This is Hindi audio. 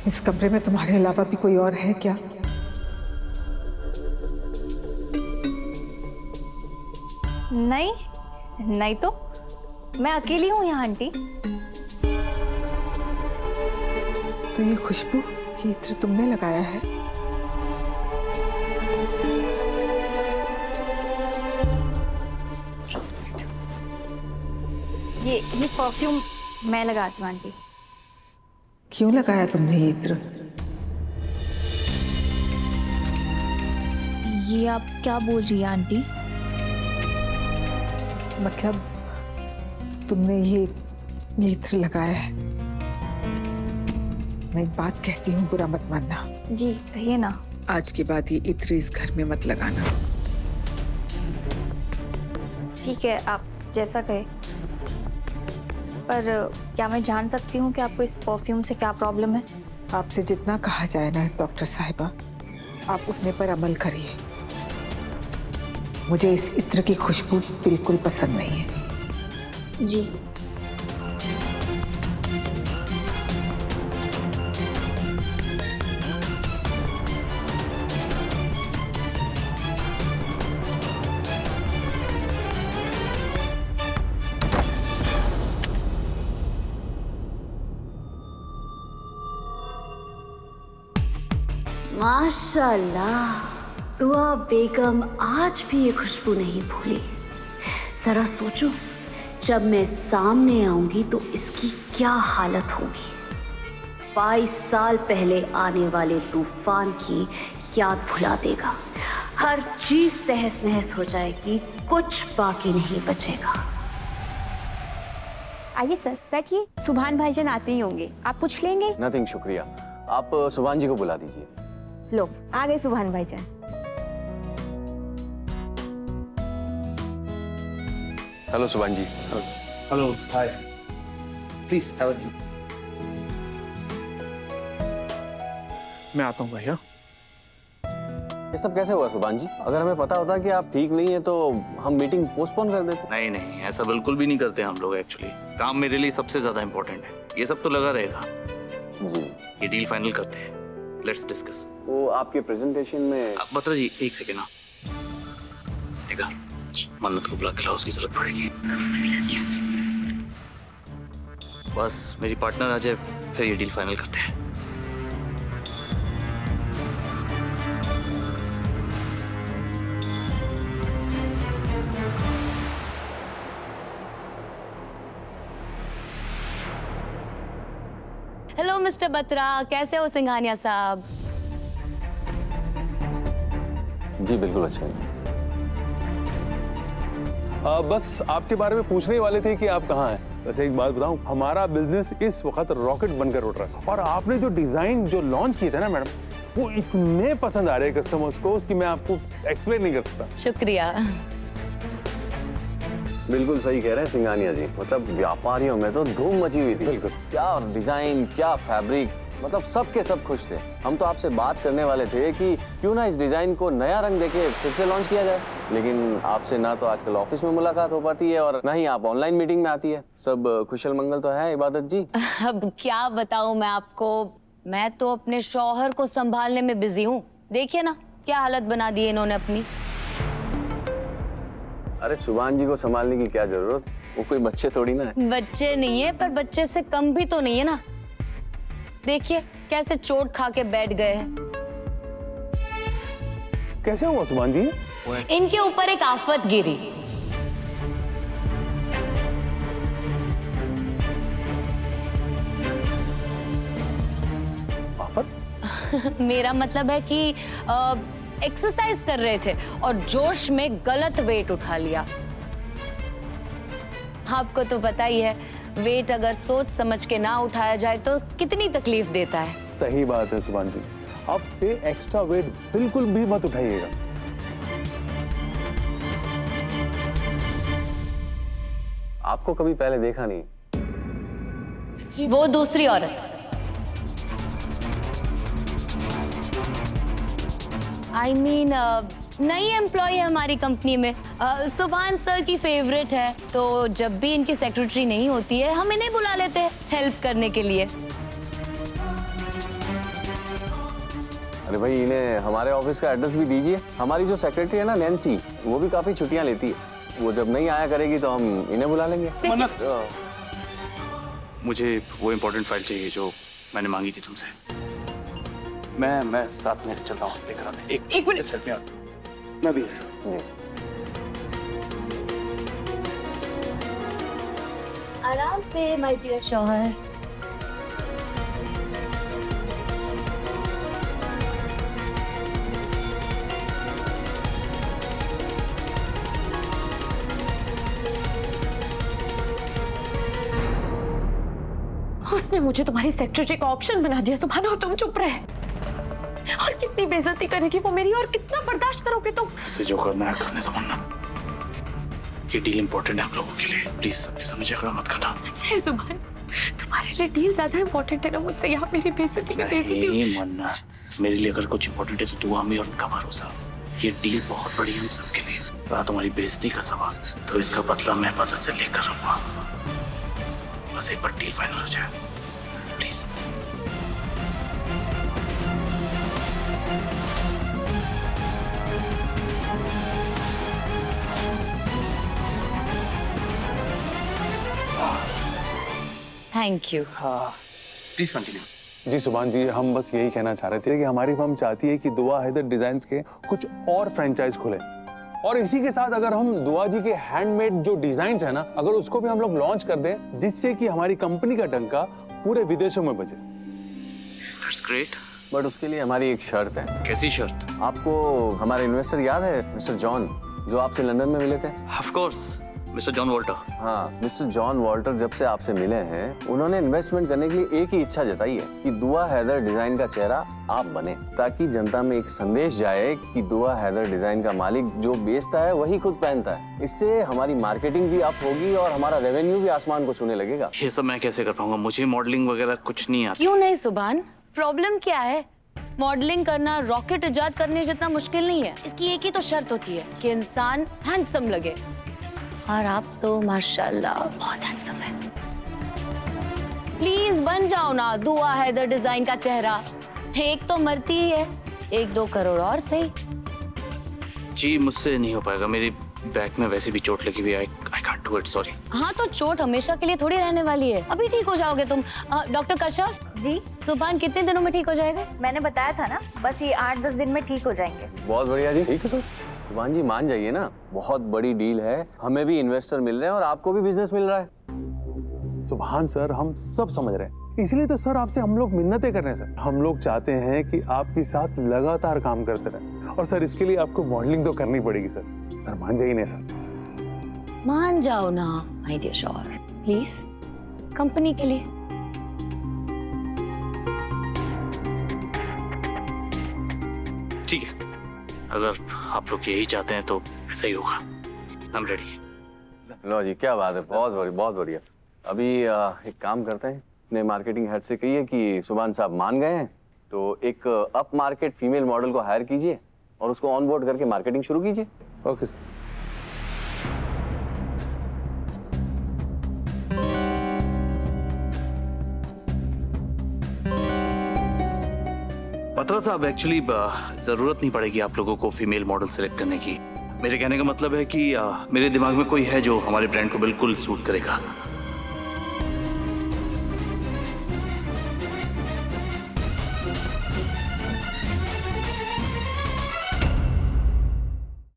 इस कमरे में तुम्हारे अलावा भी कोई और है क्या? नहीं नहीं, तो मैं अकेली हूँ यहाँ आंटी। तो ये खुशबू, ये इत्र तुमने लगाया है? ये परफ्यूम मैं लगाती हूँ आंटी। क्यों लगाया तुमने ये इत्र? ये आप क्या बोल रही हैं आंटी? मतलब तुमने ये इत्र लगाया है। मैं एक बात कहती हूँ, बुरा मत मानना। जी कहिए ना। आज के बाद ये इत्र इस घर में मत लगाना। ठीक है, आप जैसा कहे। पर क्या मैं जान सकती हूँ कि आपको इस परफ्यूम से क्या प्रॉब्लम है? आपसे जितना कहा जाए ना डॉक्टर साहिबा, आप उतने पर अमल करिए। मुझे इस इत्र की खुशबू बिल्कुल पसंद नहीं है। जी। माशाल्लाह, दुआ बेगम आज भी ये खुशबू नहीं भूली। जरा सोचो, जब मैं सामने आऊंगी तो इसकी क्या हालत होगी। 22 साल पहले आने वाले तूफान की याद भुला देगा। हर चीज तहस नहस हो जाएगी, कुछ बाकी नहीं बचेगा। आइए सर, बैठिए। सुभान भाईजान आते ही होंगे, आप पूछ लेंगे। नथिंग, शुक्रिया। आप सुभान जी को बुला दीजिए। लो, आ गए सुभान भाईजान। Hello Subhan ji. Hello, hi. Please have a seat. मैं आता हूँ भैया। ये सब कैसे हुआ सुभान जी? अगर हमें पता होता कि आप ठीक नहीं है तो हम मीटिंग पोस्टपोन कर देते। नहीं नहीं, ऐसा बिल्कुल भी नहीं करते हम लोग। एक्चुअली काम मेरे लिए सबसे ज्यादा इंपॉर्टेंट है। ये सब तो लगा रहेगा जी। ये डील फाइनल करते हैं, लेट्स डिस्कस। वो आपके प्रेजेंटेशन में बत्रा जी एक सेकेंड ना, देखा मन्नत को बुला के लाओ, उसकी जरूरत पड़ेगी। बस मेरी पार्टनर आ जाए, फिर ये डील फाइनल करते हैं। हेलो मिस्टर बत्रा, कैसे हो सिंघानिया साहब? जी बिल्कुल अच्छा है। बस आपके बारे में पूछने ही वाले थे कि आप कहाँ हैं। वैसे एक बात बताऊं, हमारा बिजनेस इस वक्त रॉकेट बनकर उठ रहा है और आपने जो डिजाइन जो लॉन्च किए थे ना मैडम, वो इतने पसंद आ रहे हैं कस्टमर्स को कि मैं आपको एक्सप्लेन नहीं कर सकता। शुक्रिया। बिल्कुल सही कह रहे हैं सिंघानिया जी। मतलब व्यापारियों में तो धूम मची हुई थी। बिल्कुल। क्या डिजाइन, क्या फैब्रिक, मतलब सब के सब खुश थे। हम तो आपसे बात करने वाले थे कि क्यों ना इस डिजाइन को नया रंग देके फिर से लॉन्च किया जाए, लेकिन आपसे ना तो आजकल ऑफिस में मुलाकात हो पाती है और ना ही आप ऑनलाइन मीटिंग में आती है। सब कुशल मंगल तो है इबादत जी? अब क्या बताऊं मैं आपको, मैं तो अपने शौहर को संभालने में बिजी हूँ। देखिए ना क्या हालत बना दी है इन्होंने अपनी। अरे सुभान जी को संभालने की क्या जरूरत, वो कोई बच्चे थोड़ी ना है। बच्चे नहीं है, पर बच्चे से कम भी तो नहीं है ना। देखिए कैसे चोट खा के बैठ गए हैं। कैसे हुआ सुभान जी? इनके ऊपर एक आफत गिरी। आफत? मेरा मतलब है कि एक्सरसाइज कर रहे थे और जोश में गलत वेट उठा लिया। आपको तो पता ही है, वेट अगर सोच समझ के ना उठाया जाए तो कितनी तकलीफ देता है। सही बात है सुभान जी, अब से एक्स्ट्रा वेट बिल्कुल भी मत उठाइएगा। आपको कभी पहले देखा नहीं। वो दूसरी औरत। I mean, नई एम्प्लॉय है हमारी कंपनी में। सुभान सर की फेवरेट है, तो जब भी इनकी सेक्रेटरी नहीं होती है हम इन्हें बुला लेते हैं हेल्प करने के लिए। अरे भाई इन्हें हमारे ऑफिस का एड्रेस भी दीजिए। हमारी जो सेक्रेटरी है ना नैन्सी, वो भी काफी छुट्टियां लेती है। वो जब नहीं आया करेगी तो हम इन्हें बुला लेंगे। मुझे वो इम्पोर्टेंट फाइल चाहिए जो मैंने मांगी थी तुमसे। मैं साथ में चलता हूँ, लेकर आते। एक मिनट हेल्प मी आउट। मैं भी आराम से माय डियर शौहर। उसने मुझे तुम्हारी सेक्रेटरी का ऑप्शन बना दिया सुभान, और तुम चुप रहे। और कितनी बेइज्जती करेगी वो मेरी, और कितना बर्दाश्त करोगे तुम? इसे जो करना है करने दो मन्नत। ये डील इम्पोर्टेंट है हम लोगों के लिए, प्लीज सबके सामने झगड़ा मत करना। अच्छा है सुभान, तुम्हारे लिए डील ज्यादा इम्पोर्टेंट है ना मुझसे, यहाँ मेरी बेइज्जती में बेइज्जती। नहीं मन्नत, मेरे लिए अगर कुछ इम्पोर्टेंट है तो दुआ में और उनका भरोसा। ये डील बहुत बड़ी है हम सबके लिए। रहा तुम्हारी बेइज्जती का सवाल, तो इसका बदला मैं मदद से लेकर रहूंगा। बस एक बार डील फाइनल हो जाए please. Thank you. Please continue. जी सुभान जी, हम बस यही कहना चाह रहे थे कि हमारी फर्म चाहती है कि दुआ हैदर डिजाइन्स के कुछ और फ्रेंचाइज खुले, और इसी के साथ अगर हम दुआ जी के हैंडमेड जो डिजाइन्स है ना, अगर उसको भी हम लोग लॉन्च कर दें, जिससे कि हमारी कंपनी का डंका पूरे विदेशों में बजे। दैट्स ग्रेट, बट उसके लिए हमारी एक शर्त है। कैसी शर्त? आपको हमारे इन्वेस्टर याद है, मिस्टर जॉन, जो आपसे लंदन में मिले थे? Of course, mister John Walter. हाँ, मिस्टर जॉन वॉल्टर जब से आपसे मिले हैं, उन्होंने इन्वेस्टमेंट करने के लिए एक ही इच्छा जताई है कि दुआ हैदर डिजाइन का चेहरा आप बने, ताकि जनता में एक संदेश जाए कि दुआ हैदर डिजाइन का मालिक जो बेचता है वही खुद पहनता है। इससे हमारी मार्केटिंग भी अप होगी और हमारा रेवेन्यू भी आसमान को छूने लगेगा। ये सब मैं कैसे कर पाऊंगा? मुझे मॉडलिंग वगैरह कुछ नहीं आता। क्यों नहीं सुभान, प्रॉब्लम क्या है? मॉडलिंग करना रॉकेट इजाद करने जितना मुश्किल नहीं है। इसकी एक ही तो शर्त होती है कि इंसान हैंडसम लगे, और आप तो माशाल्लाह बहुत हैंडसम है। प्लीज बन जाओ ना दुआ हैदर डिजाइन का चेहरा। एक तो मरती ही है, 1-2 करोड़ और सही। जी मुझसे नहीं हो पाएगा, मेरी बैक में वैसे भी चोट लगी हुई है। I can't do it, sorry. हाँ तो चोट हमेशा के लिए थोड़ी रहने वाली है, अभी ठीक हो जाओगे तुम। डॉक्टर कश्यप जी, सुभान कितने दिनों में ठीक हो जाएगा? मैंने बताया था ना, बस ये 8-10 दिन में ठीक हो जाएंगे। बहुत बढ़िया जी। ठीक है सर। सुभान जी मान जाइए ना, बहुत बड़ी डील है, हमें भी इन्वेस्टर मिल रहे हैं और आपको भी बिजनेस मिल रहा है। सुभान सर, हम सब समझ रहे हैं, इसलिए तो सर आपसे हम लोग मिन्नतें कर रहे हैं सर। हम लोग चाहते हैं कि आपके साथ लगातार काम करते रहें, और सर इसके लिए आपको मॉडलिंग तो करनी पड़ेगी सर। सर मान जाइए ना सर। मान जाओ ना माय डियर शौहर, प्लीज, कंपनी के लिए। ठीक है, अगर आप लोग यही चाहते हैं तो ऐसा ही होगा। I am ready. लो जी, क्या बात है, बहुत बढ़िया, बहुत बढ़िया। अभी एक काम करते हैं, अपने मार्केटिंग हेड से कहिए कि सुभान साहब मान गए हैं, तो एक अप मार्केट फीमेल मॉडल को हायर कीजिए और उसको ऑन बोर्ड करके मार्केटिंग शुरू कीजिए। Okay sir. पत्रा साहब, एक्चुअली जरूरत नहीं पड़ेगी आप लोगों को फीमेल मॉडल सिलेक्ट करने की। मेरे कहने का मतलब है कि मेरे दिमाग में कोई है जो हमारे ब्रांड को बिल्कुल सूट करेगा।